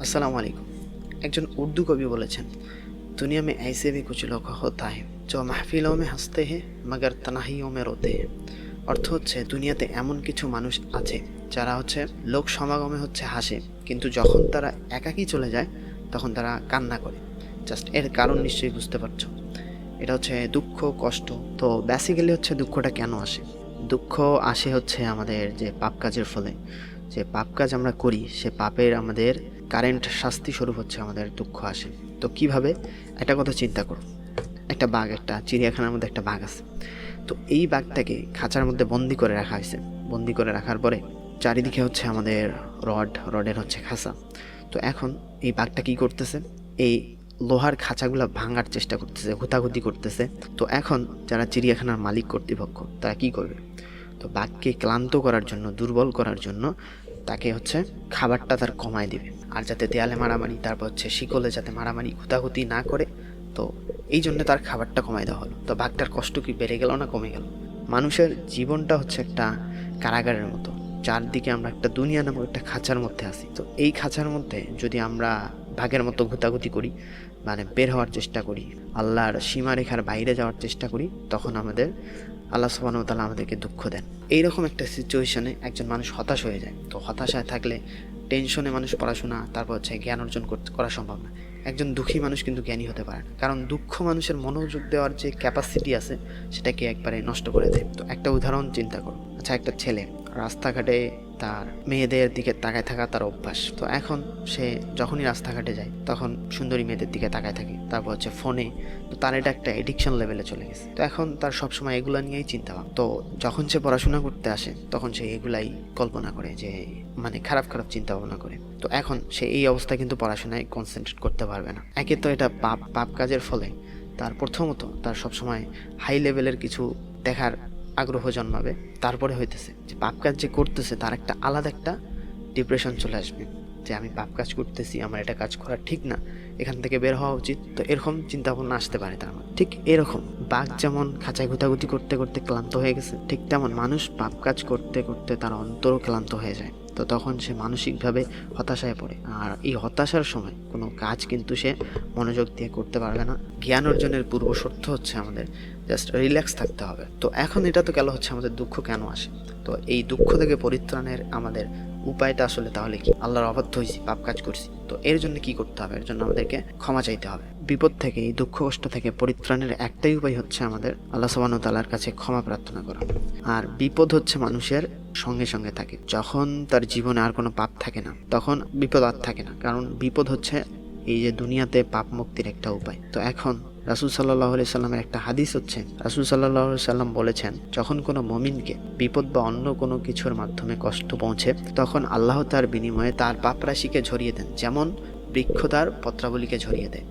अस्सलाम वालेकुम। একজন উর্দু কবি বলেছেন, দুনিয়া में ऐसे भी कुछ लोग होता है जो महफिलों में हंसते हैं मगर तन्हाइयों में रोते हैं। অর্থ হচ্ছে দুনিয়াতে এমন কিছু মানুষ আছে যারা লোক সমাগমে হাসে, কিন্তু যখন তারা একাকী চলে যায় তখন তারা কান্না করে। জাস্ট এর কারণ নিশ্চয়ই বুঝতে পারছো। এটা দুঃখ, কষ্ট। তো বেসিক্যালি দুঃখটা কেন আসে? দুঃখ আসে আমাদের যে পাপ কাজের ফলে। যে পাপ কাজ আমরা করি, সে পাপের আমাদের কারেন্ট শাস্তি স্বরূপ আমাদের দুঃখ আসে। তো কিভাবে? একটা কথা চিন্তা করো, একটা চিড়িয়াখানার মধ্যে একটা বাঘ আছে। তো এই বাঘটাকে খাঁচার মধ্যে বন্দি করে রাখা হয়েছে। বন্দি করে রাখার পরে চারিদিকে আমাদের রডের খাঁচা। তো এখন এই বাঘটা কি করতেছে? এই লোহার খাঁচাগুলো ভাঙার চেষ্টা করতেছে, হুতাহুতি করতেছে। তো এখন যারা চিড়িয়াখানার মালিক কর্তৃপক্ষ, তারা কি করবে? তো বাঘকে ক্লান্ত করার জন্য, দুর্বল করার জন্য তাকে খাবারটা তার কমায় দিবে। আর যাতে দেয়ালে মারামারি, তারপর শিকলে যাতে মারামারি হুতাহুতি না করে, তো এই জন্য তার খাবারটা কমায় দেওয়া হলো। তো বাঘটার কষ্ট কি বেড়ে গেল না কমে গেল? মানুষের জীবনটা একটা কারাগারের মতো। চারদিকে আমরা একটা দুনিয়া নামক একটা খাঁচার মধ্যে আছি। তো এই খাঁচার মধ্যে যদি আমরা বাঘের মতো ঘুতাঘুতি করি, মানে বের হওয়ার চেষ্টা করি, আল্লাহর সীমারেখার বাইরে যাওয়ার চেষ্টা করি, তখন আল্লাহ সুবহানাহু ওয়া তাআলা আমাদেরকে দুঃখ দেন। এইরকম একটা সিচুয়েশনে একজন মানুষ হতাশ হয়ে যায়। তো হতাশায় থাকলে, টেনশনে মানুষ পড়াশোনা, তারপর জ্ঞান অর্জন করা সম্ভব না। একজন দুঃখী মানুষ কিন্তু জ্ঞানী হতে পারে না, কারণ দুঃখ মানুষের মনোযোগ দেওয়ার যে ক্যাপাসিটি আছে সেটাকে একবারে নষ্ট করে দেয়। তো একটা উদাহরণ চিন্তা করো। আচ্ছা, একটা ছেলে রাস্তাঘাটে তার মেয়েদের দিকে তাকায় থাকা তার অভ্যাস। তো এখন সে যখনই রাস্তাঘাটে যায় তখন সুন্দরী মেয়েদের দিকে তাকায় থাকে। তারপর ফোনে, তো তার এটা একটা এডিকশন লেভেলে চলে গেছে। তো এখন তার সবসময় এগুলা নিয়েই চিন্তা ভাব। তো যখন সে পড়াশোনা করতে আসে তখন সে এগুলাই কল্পনা করে, যে মানে খারাপ খারাপ চিন্তা ভাবনা করে। তো এখন সে এই অবস্থায় কিন্তু পড়াশোনায় কনসেন্ট্রেট করতে পারবে না। একে তো এটা পাপ কাজের ফলে তার প্রথমত তার সবসময় হাই লেভেলের কিছু দেখার আগ্রহ জন্মাবে। তারপরে হইতেছে যে পাপ কাজ যে করতেছে তার একটা আলাদা একটা ডিপ্রেশন চলে আসবে, যে আমি পাপ কাজ করতেছি, আমার এটা কাজ করা ঠিক না, এখান থেকে বের হওয়া উচিত। তো এরকম চিন্তা ভাবনা আসতে পারে তার মধ্যে। ঠিক এরকম বাঘ যেমন খাঁচায় ঘুতাঘুতি করতে করতে ক্লান্ত হয়ে গেছে, ঠিক তেমন মানুষ পাপ কাজ করতে করতে তার অন্তরও ক্লান্ত হয়ে যায়। তো তখন সে মানসিকভাবে হতাশায় পড়ে। আর এই হতাশার সময় কোনো কাজ কিন্তু সে মনোযোগ দিয়ে করতে পারবে না। জ্ঞান অর্জনের পূর্ব শর্ত আমাদের জাস্ট রিল্যাক্স থাকতে হবে। তো এখন এটা তো গেল আমাদের দুঃখ কেন আসে। তো এই দুঃখ থেকে পরিত্রাণের আমাদের উপায়টা আসলে তাহলে কি? আল্লাহর অবাধ্য হয়েছি, পাপ কাজ করছি, তো এর জন্য কি করতে হবে? এর জন্য আমাদেরকে ক্ষমা চাইতে হবে। বিপদ থেকে, এই দুঃখ কষ্ট থেকে পরিত্রাণের একটাই উপায় আমাদের আল্লাহ সুবহানাহু ওয়া তাআলার কাছে ক্ষমা প্রার্থনা করা। আর বিপদ মানুষের সঙ্গে সঙ্গে থাকে। যখন তার জীবনে আর কোনো পাপ থাকে না, তখন বিপদ আর থাকে না, কারণ বিপদ এই যে দুনিয়াতে পাপ মুক্তির একটা উপায়। তো এখন রাসূল সাল্লাল্লাহু আলাইহি সাল্লামের একটা হাদিস রাসূল সাল্লাল্লাহু আলাইহি সাল্লাম বলেছেন, যখন কোনো মুমিনকে বিপদ বা অন্য কোনো কিছুর মাধ্যমে কষ্ট পৌঁছে, তখন আল্লাহ তার বিনিময়ে তার পাপ রাশিকে ঝরিয়ে দেন, যেমন বৃক্ষ তার পত্রাবলীকে ঝরিয়ে দেয়।